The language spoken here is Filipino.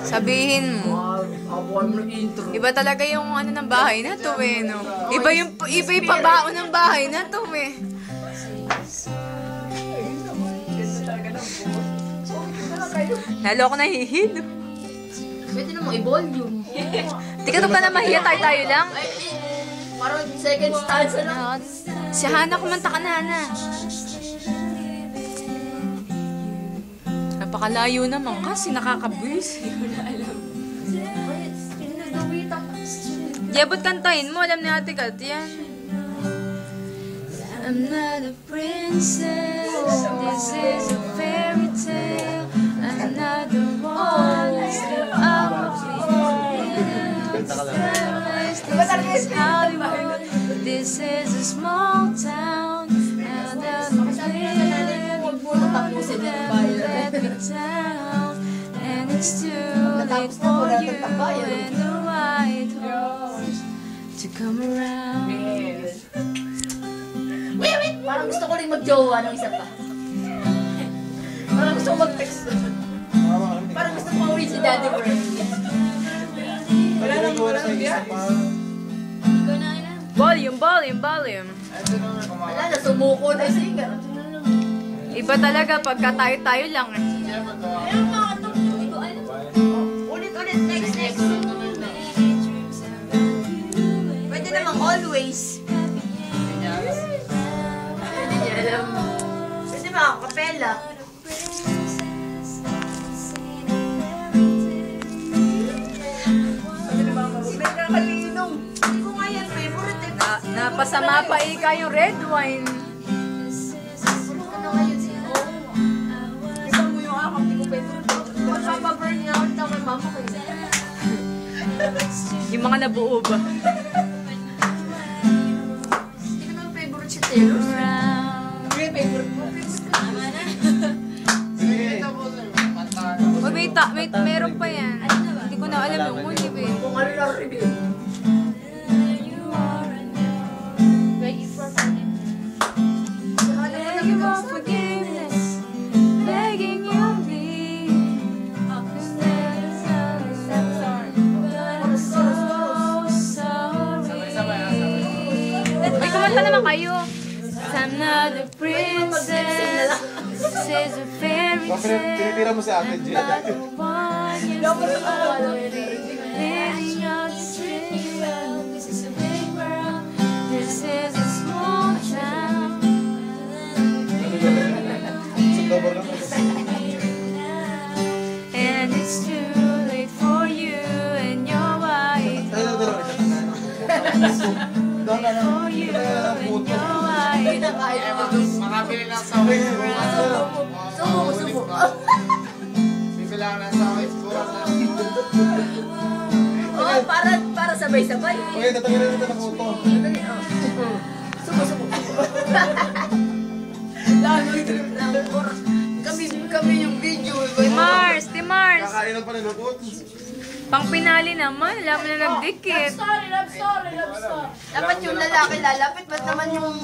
Sabihin mo. Iba talaga yung ano ng bahay na to eh, no? Iba yung pabaon ng bahay na to eh. Lalo ako nahihilo. Pwede namang i-volume. Di ka na mahiya, tayo lang. Parang second stanza lang. Si Hana, kumanta ka na, Hana. Napakalayo naman kasi nakakabwis. Jebot, kantahin mo. Alam ni Ate Kat yan. I'm not a princess. This is a fairy tale. I'm not the one. Still I will be. This is Hollywood. This is a small town. And I'm let me down. And it's too late for you and the white horse to come around. Wait! Parang gusto ko rin mag-jowa ng isa pa. Parang gusto ko mag-text. Parang gusto ko mauwi si Daddy Bird. Wala nang isa pa. Volume. Wala na, sumuko na siya. Iba talaga pagka tayo lang eh. Ulit, next. Pwede namang always. Pwede mga kapela. Hindi ko nga yan favorite eh. Napasama pa ika yung red wine. Isang mo yung akap, hindi ko favorite. Magpapaburn nga ulit ako kay mama ko. Yung mga nabuo ba? Hindi ko naman favorite si Taylor. Hindi favorite mo. Tama na. Wait, meron pa yan. Hindi ko na alam yung huli eh. Kung ano na review. Kumanta naman kayo. I'm not a princess. This is a fairy tale. Tinitira mo sa akin, Jen. Living on the street. This is a big world. This is a small town. And it's too late for you and your wife. For you and your wife. Makabili lang sa akin. Subo. Bibilang lang sa akin. Oo, para sabay-sabay. Okay, tatangin na ng photo. Subo. Lalo yung trip lang. Kami yung video. Mars. Kakain pa rin ako. Pang pinali naman. Alam mo na nagdikit. Love story. Dapat yung lalaki lalapit. Ba't naman yung